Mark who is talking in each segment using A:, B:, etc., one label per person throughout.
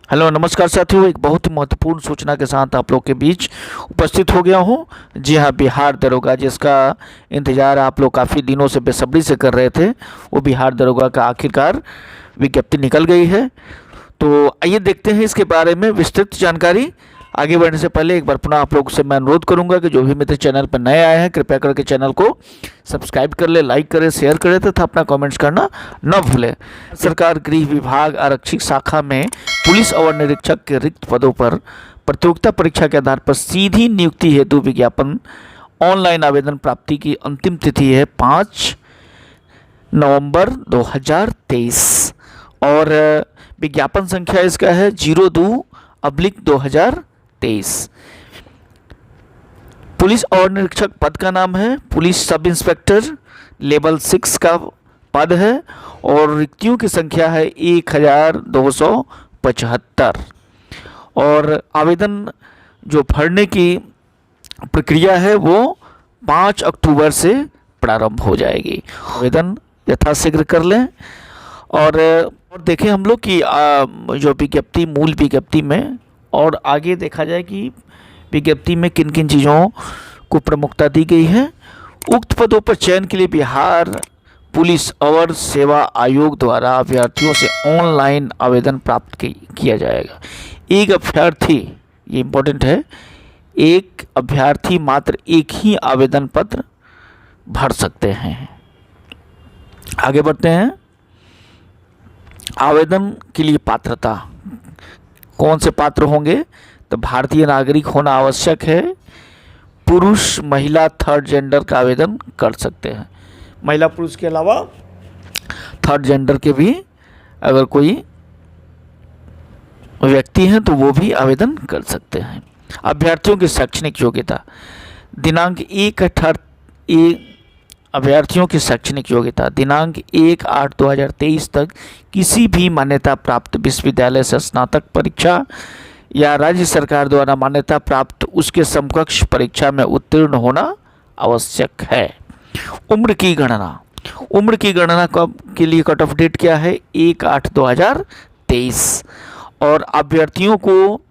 A: Hello नमस्कार साथियों, एक बहुत ही महत्वपूर्ण सूचना के साथ आप लोग के बीच उपस्थित हो गया हूं। जी हां, बिहार दरोगा जिसका इंतज़ार आप लोग काफ़ी दिनों से बेसब्री से कर रहे थे, वो बिहार दरोगा का आखिरकार विज्ञप्ति निकल गई है। तो आइए देखते हैं इसके बारे में विस्तृत जानकारी। आगे बढ़ने से पहले एक बार पुनः आप लोग से मैं अनुरोध करूंगा कि जो भी मेरे चैनल पर नए आए हैं कृपया करके चैनल को सब्सक्राइब कर ले, लाइक करें, शेयर करें तथा अपना कमेंट्स करना न भूलें। सरकार गृह विभाग आरक्षी शाखा में पुलिस अवर निरीक्षक के रिक्त पदों पर प्रतियोगिता परीक्षा के आधार पर सीधी नियुक्ति हेतु विज्ञापन ऑनलाइन आवेदन प्राप्ति की अंतिम तिथि है 5 नवंबर 2023 और विज्ञापन संख्या इसका है 02/2023। पुलिस और निरीक्षक पद का नाम है पुलिस सब इंस्पेक्टर, लेवल 6 का पद है और रिक्तियों की संख्या है 1275 और आवेदन जो भरने की प्रक्रिया है वो 5 अक्टूबर से प्रारंभ हो जाएगी। आवेदन यथाशीघ्र कर लें और देखें हम लोग कि जो विज्ञप्ति मूल विज्ञप्ति में और आगे देखा जाए कि विज्ञप्ति में किन किन चीज़ों को प्रमुखता दी गई है। उक्त पदों पर चयन के लिए बिहार पुलिस अवर सेवा आयोग द्वारा अभ्यर्थियों से ऑनलाइन आवेदन प्राप्त किया जाएगा। एक अभ्यर्थी, ये इम्पोर्टेंट है, एक अभ्यर्थी मात्र एक ही आवेदन पत्र भर सकते हैं। आगे बढ़ते हैं। आवेदन के लिए पात्रता, कौन से पात्र होंगे? तो भारतीय नागरिक होना आवश्यक है। पुरुष महिला थर्ड जेंडर का आवेदन कर सकते हैं। महिला पुरुष के अलावा थर्ड जेंडर के भी अगर कोई व्यक्ति हैं तो वो भी आवेदन कर सकते हैं। अभ्यर्थियों की शैक्षणिक योग्यता दिनांक 1/8 अभ्यर्थियों की शैक्षणिक योग्यता दिनांक 1/8/2023 तक किसी भी मान्यता प्राप्त विश्वविद्यालय से स्नातक परीक्षा या राज्य सरकार द्वारा मान्यता प्राप्त उसके समकक्ष परीक्षा में उत्तीर्ण होना आवश्यक है। उम्र की गणना के लिए कट ऑफ डेट क्या है? 1/8/2023 और अभ्यर्थियों को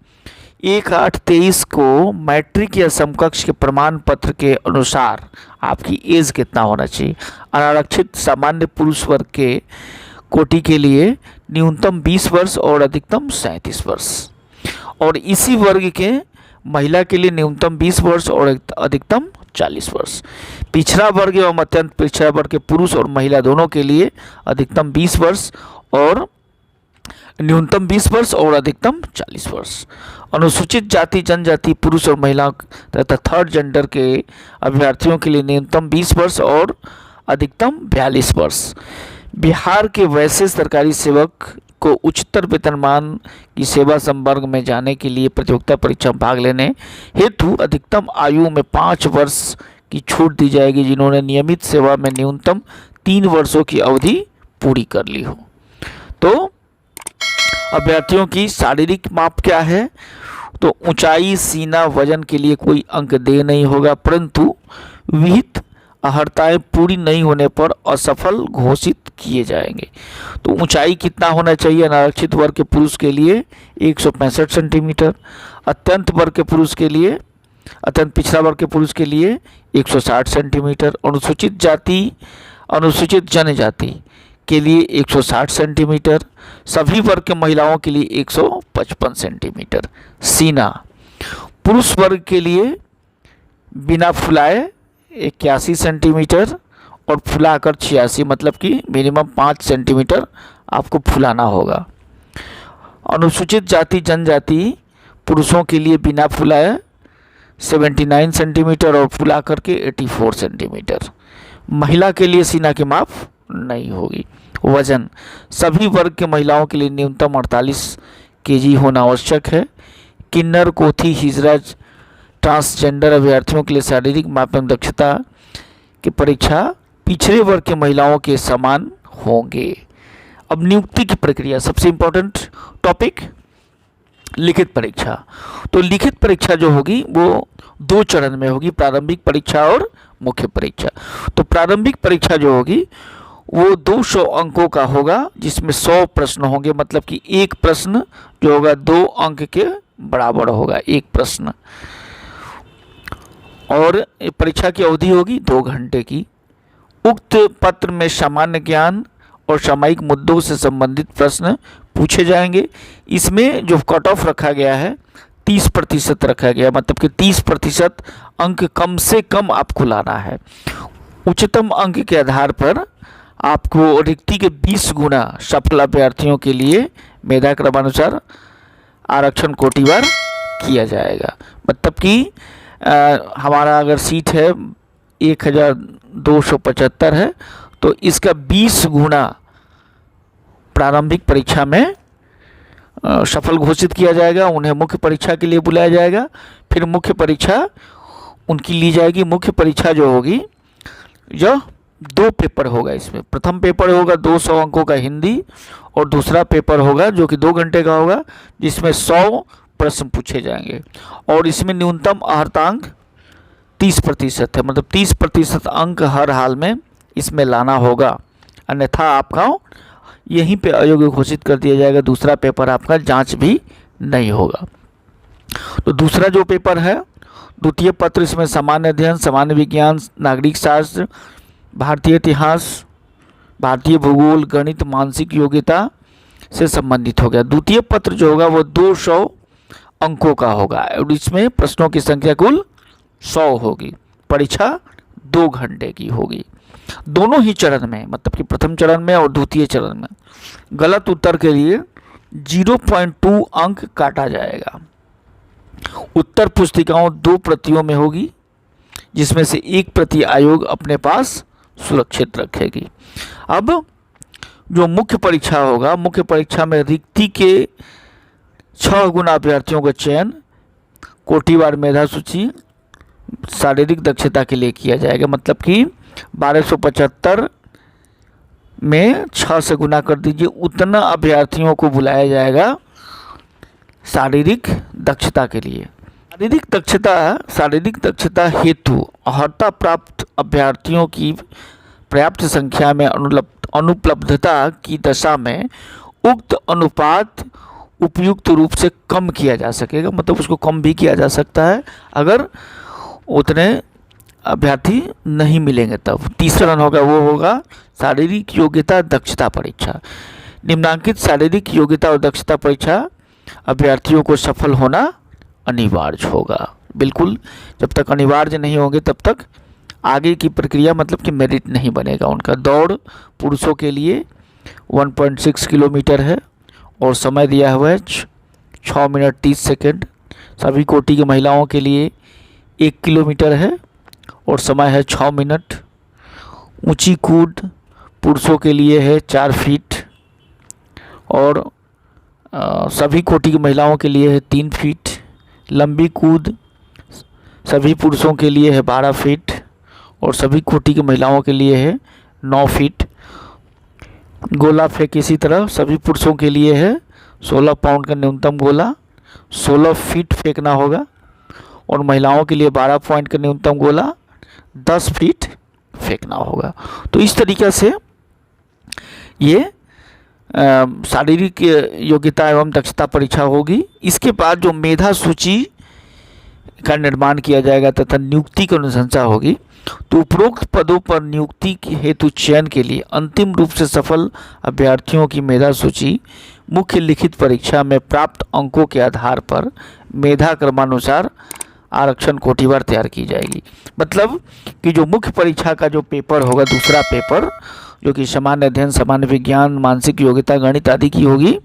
A: 1/8/23 को मैट्रिक या समकक्ष के प्रमाण पत्र के अनुसार आपकी एज कितना होना चाहिए। अनारक्षित सामान्य पुरुष वर्ग के कोटि के लिए न्यूनतम 20 वर्ष और अधिकतम 37 वर्ष और इसी वर्ग के महिला के लिए न्यूनतम 20 वर्ष और अधिकतम 40 वर्ष। पिछड़ा वर्ग एवं अत्यंत पिछड़ा वर्ग के पुरुष और महिला दोनों के लिए अधिकतम 20 वर्ष और न्यूनतम 20 वर्ष और अधिकतम 40 वर्ष। अनुसूचित जाति जनजाति पुरुष और महिला तथा थर्ड जेंडर के अभ्यर्थियों के लिए न्यूनतम 20 वर्ष और अधिकतम 42 वर्ष। बिहार के वैसे सरकारी सेवक को उच्चतर वेतनमान की सेवा संवर्ग में जाने के लिए प्रतियोगिता परीक्षा में भाग लेने हेतु अधिकतम आयु में 5 वर्ष की छूट दी जाएगी जिन्होंने नियमित सेवा में न्यूनतम 3 वर्षों की अवधि पूरी कर ली हो। तो अभ्यर्थियों की शारीरिक माप क्या है? तो ऊंचाई, सीना, वजन के लिए कोई अंक दे नहीं होगा, परंतु विहित अर्हताएं पूरी नहीं होने पर असफल घोषित किए जाएंगे। तो ऊंचाई कितना होना चाहिए? अनारक्षित वर्ग के पुरुष के लिए 165 सेंटीमीटर, अत्यंत पिछड़ा वर्ग के पुरुष के लिए 160 सेंटीमीटर, अनुसूचित जनजाति के लिए 160 सेंटीमीटर, सभी वर्ग के महिलाओं के लिए 155 सेंटीमीटर। सीना पुरुष वर्ग के लिए बिना फुलाए 81 सेंटीमीटर और फुलाकर 86, मतलब कि मिनिमम 5 सेंटीमीटर आपको फुलाना होगा। अनुसूचित जाति जनजाति पुरुषों के लिए बिना फुलाए 79 सेंटीमीटर और फुला करके 84 सेंटीमीटर। महिला के लिए सीना की माप नहीं होगी। वजन सभी वर्ग के महिलाओं के लिए न्यूनतम 48 केजी होना आवश्यक है। किन्नर, कोथी, हिजरा, ट्रांसजेंडर अभ्यर्थियों के लिए शारीरिक माप एवं दक्षता की परीक्षा पिछड़े वर्ग के महिलाओं के समान होंगे। अब नियुक्ति की प्रक्रिया, सबसे इम्पोर्टेंट टॉपिक लिखित परीक्षा। तो लिखित परीक्षा जो होगी वो 2 चरण में होगी, प्रारंभिक परीक्षा और मुख्य परीक्षा। तो प्रारंभिक परीक्षा जो होगी वो 200 अंकों का होगा, जिसमें 100 प्रश्न होंगे। मतलब कि एक प्रश्न जो होगा 2 अंक के बराबर होगा, एक प्रश्न। और परीक्षा की अवधि होगी 2 घंटे की। उक्त पत्र में सामान्य ज्ञान और सामयिक मुद्दों से संबंधित प्रश्न पूछे जाएंगे। इसमें जो कट ऑफ रखा गया है 30% रखा गया, मतलब कि 30% अंक कम से कम आपको लाना है। उच्चतम अंक के आधार पर आपको रिक्ति के 20 गुना सफल अभ्यर्थियों के लिए मेधा क्रमानुसार आरक्षण कोटिवार किया जाएगा। मतलब कि हमारा अगर सीट है 1275 है, तो इसका 20 गुना प्रारंभिक परीक्षा में सफल घोषित किया जाएगा। उन्हें मुख्य परीक्षा के लिए बुलाया जाएगा। फिर मुख्य परीक्षा उनकी ली जाएगी। मुख्य परीक्षा जो होगी, यह 2 पेपर होगा। इसमें प्रथम पेपर होगा 200 अंकों का हिंदी, और दूसरा पेपर होगा जो कि 2 घंटे का होगा, जिसमें 100 प्रश्न पूछे जाएंगे। और इसमें न्यूनतम अर्हतांक 30% है, मतलब 30% अंक हर हाल में इसमें लाना होगा, अन्यथा आपका यहीं पे अयोग्य घोषित कर दिया जाएगा। दूसरा पेपर आपका जांच भी नहीं होगा। तो दूसरा जो पेपर है, द्वितीय पत्र, इसमें सामान्य अध्ययन, सामान्य विज्ञान, नागरिक शास्त्र, भारतीय इतिहास, भारतीय भूगोल, गणित, मानसिक योग्यता से संबंधित हो गया। द्वितीय पत्र जो होगा वो 200 अंकों का होगा, और इसमें प्रश्नों की संख्या कुल 100 होगी। परीक्षा 2 घंटे की होगी, दोनों ही चरण में, मतलब कि प्रथम चरण में और द्वितीय चरण में। गलत उत्तर के लिए 0.2 अंक काटा जाएगा। उत्तर पुस्तिकाओं 2 प्रतियों में होगी, जिसमें से 1 प्रति आयोग अपने पास सुरक्षित रखेगी। अब जो मुख्य परीक्षा होगा, मुख्य परीक्षा में रिक्ति के 6 गुना अभ्यर्थियों का चयन कोटिवार मेधा सूची शारीरिक दक्षता के लिए किया जाएगा। मतलब कि 1275 में 6 से गुना कर दीजिए, उतना अभ्यर्थियों को बुलाया जाएगा शारीरिक दक्षता के लिए। शारीरिक दक्षता हेतु अर्हता प्राप्त अभ्यर्थियों की पर्याप्त संख्या में अनुपलब्धता की दशा में उक्त अनुपात उपयुक्त रूप से कम किया जा सकेगा। मतलब उसको कम भी किया जा सकता है अगर उतने अभ्यर्थी नहीं मिलेंगे तब। तीसरा रन होगा वो होगा शारीरिक योग्यता दक्षता परीक्षा। निम्नांकित शारीरिक योग्यता और दक्षता परीक्षा अभ्यर्थियों को सफल होना अनिवार्य होगा। बिल्कुल, जब तक अनिवार्य नहीं होंगे तब तक आगे की प्रक्रिया, मतलब कि मेरिट नहीं बनेगा उनका। दौड़ पुरुषों के लिए 1.6 किलोमीटर है और समय दिया हुआ है 6 मिनट 30 सेकेंड। सभी कोटि की महिलाओं के लिए 1 किलोमीटर है और समय है 6 मिनट। ऊंची कूद पुरुषों के लिए है 4 फीट और सभी कोटि की महिलाओं के लिए है 3 फीट। लंबी कूद सभी पुरुषों के लिए है 12 फीट और सभी कोटि की महिलाओं के लिए है 9 फीट। गोला फेंक इसी तरह सभी पुरुषों के लिए है 16 पाउंड का न्यूनतम गोला, 16 फीट फेंकना होगा, और महिलाओं के लिए 12 पॉइंट का न्यूनतम गोला 10 फीट फेंकना होगा। तो इस तरीक़े से ये शारीरिक योग्यता एवं दक्षता परीक्षा होगी। इसके बाद जो मेधा सूची का निर्माण किया जाएगा तथा नियुक्ति की अनुशंसा होगी, तो उपरोक्त पदों पर नियुक्ति के हेतु चयन के लिए अंतिम रूप से सफल अभ्यर्थियों की मेधा सूची मुख्य लिखित परीक्षा में प्राप्त अंकों के आधार पर मेधा क्रमानुसार आरक्षण कोटिवार तैयार की जाएगी। मतलब कि जो मुख्य परीक्षा का जो पेपर होगा, दूसरा पेपर जो कि सामान्य अध्ययन, सामान्य विज्ञान, मानसिक योग्यता, गणित आदि की होगी,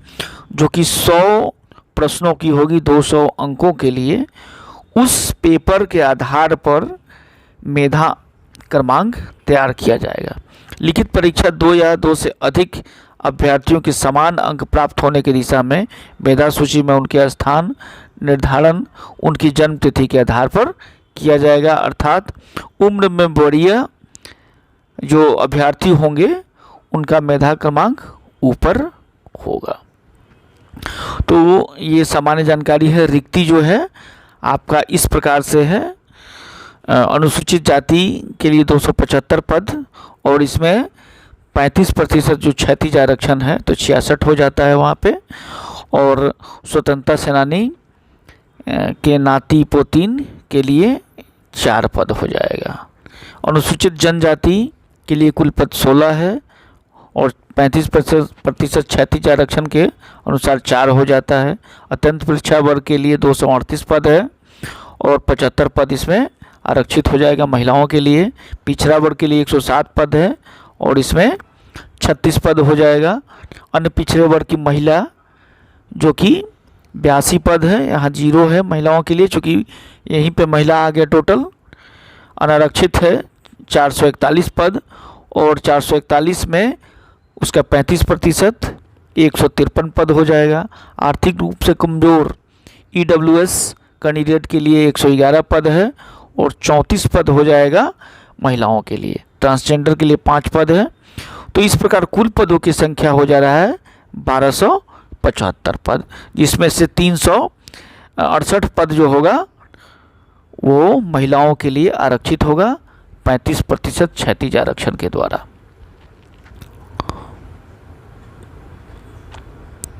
A: जो कि 100 प्रश्नों की होगी 200 अंकों के लिए, उस पेपर के आधार पर मेधा क्रमांक तैयार किया जाएगा। लिखित परीक्षा 2 या 2 से अधिक अभ्यर्थियों के समान अंक प्राप्त होने की दिशा में मेधा सूची में उनके स्थान निर्धारण उनकी जन्म तिथि के आधार पर किया जाएगा। अर्थात उम्र में बढ़िया जो अभ्यर्थी होंगे उनका मेधा क्रमांक ऊपर होगा। तो ये सामान्य जानकारी है। रिक्ति जो है आपका इस प्रकार से है। अनुसूचित जाति के लिए 275 पद और इसमें 35% जो क्षैतिज आरक्षण है तो 66 हो जाता है वहाँ पे। और स्वतंत्रता सेनानी के नाती पोतीन के लिए 4 पद हो जाएगा। अनुसूचित जनजाति के लिए कुल पद 16 है और 35% क्षैतिज आरक्षण के अनुसार 4 हो जाता है। अत्यंत परीक्षा वर्ग के लिए 238 पद है और 75 पद इसमें आरक्षित हो जाएगा महिलाओं के लिए। पिछड़ा वर्ग के लिए 107 पद है और इसमें 36 पद हो जाएगा। अन्य पिछड़े वर्ग की महिला जो कि 82 पद है, यहाँ 0 है महिलाओं के लिए, चूँकि यहीं पे महिला आ गया टोटल। अनारक्षित है 441 पद और 441 में उसका 35% 153 पद हो जाएगा। आर्थिक रूप से कमज़ोर EWS कैंडिडेट के लिए 111 पद है और 34 पद हो जाएगा महिलाओं के लिए। ट्रांसजेंडर के लिए 5 पद है। तो इस प्रकार कुल पदों की संख्या हो जा रहा है 1275 पद, जिसमें से 368 पद जो होगा वो महिलाओं के लिए आरक्षित होगा 35% क्षैतिज आरक्षण के द्वारा।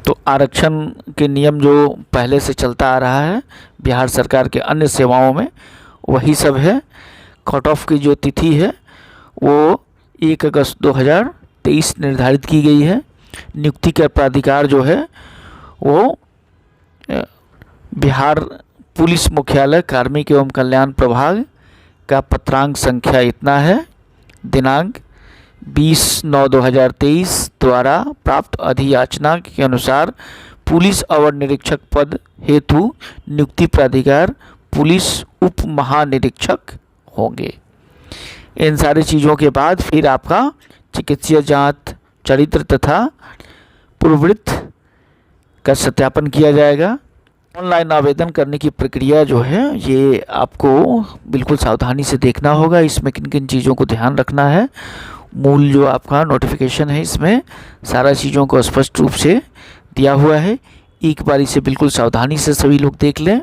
A: तो आरक्षण के नियम जो पहले से चलता आ रहा है बिहार सरकार के अन्य सेवाओं में वही सब है। कट ऑफ की जो तिथि है वो 1 अगस्त 2023 निर्धारित की गई है। नियुक्ति का प्राधिकार जो है वो बिहार पुलिस मुख्यालय कार्मिक एवं कल्याण प्रभाग का पत्रांक संख्या इतना है। दिनांक 20/9/2023 द्वारा प्राप्त अधियाचना के अनुसार पुलिस अवर निरीक्षक पद हेतु नियुक्ति प्राधिकार पुलिस उप महानिरीक्षक होंगे। इन सारी चीज़ों के बाद फिर आपका चिकित्सीय जांच, चरित्र तथा पूर्ववृत्त का सत्यापन किया जाएगा। ऑनलाइन आवेदन करने की प्रक्रिया जो है ये आपको बिल्कुल सावधानी से देखना होगा। इसमें किन किन चीज़ों को ध्यान रखना है। मूल जो आपका नोटिफिकेशन है इसमें सारा चीज़ों को स्पष्ट रूप से दिया हुआ है। एक बार इसे बिल्कुल सावधानी से सभी लोग देख लें।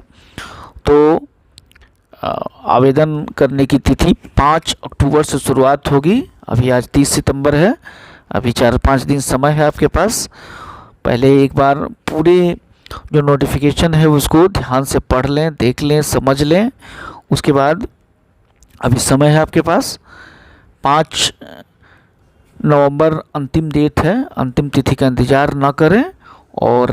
A: तो आवेदन करने की तिथि 5 अक्टूबर से शुरुआत होगी। अभी आज 30 सितंबर है, अभी 4-5 दिन समय है आपके पास। पहले एक बार पूरे जो नोटिफिकेशन है उसको ध्यान से पढ़ लें, देख लें, समझ लें। उसके बाद अभी समय है आपके पास 5 नवंबर अंतिम डेट है। अंतिम तिथि का इंतज़ार ना करें और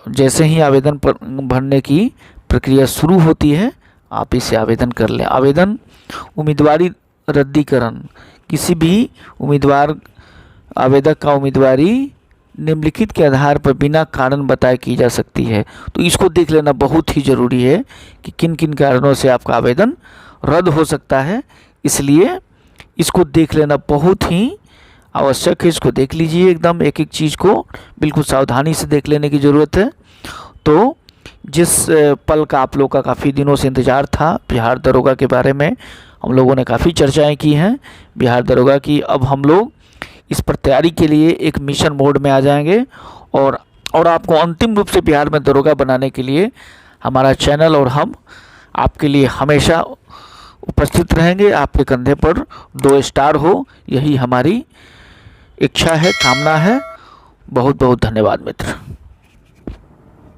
A: जैसे ही आवेदन भरने की प्रक्रिया शुरू होती है आप इसे आवेदन कर लें। आवेदन उम्मीदवारी रद्दीकरण, किसी भी उम्मीदवार आवेदक का उम्मीदवारी निम्नलिखित के आधार पर बिना कारण बताए की जा सकती है। तो इसको देख लेना बहुत ही ज़रूरी है कि किन किन कारणों से आपका आवेदन रद्द हो सकता है। इसलिए इसको देख लेना बहुत ही आवश्यक है। इसको देख लीजिए, एकदम एक एक चीज़ को बिल्कुल सावधानी से देख लेने की ज़रूरत है। तो जिस पल का आप लोग का काफ़ी दिनों से इंतज़ार था बिहार दरोगा के बारे में, हम लोगों ने काफ़ी चर्चाएं की हैं बिहार दरोगा की। अब हम लोग इस पर तैयारी के लिए एक मिशन मोड में आ जाएंगे और आपको अंतिम रूप से बिहार में दरोगा बनाने के लिए हमारा चैनल और हम आपके लिए हमेशा उपस्थित रहेंगे। आपके कंधे पर 2 स्टार हो, यही हमारी इच्छा है, कामना है। बहुत बहुत धन्यवाद मित्र।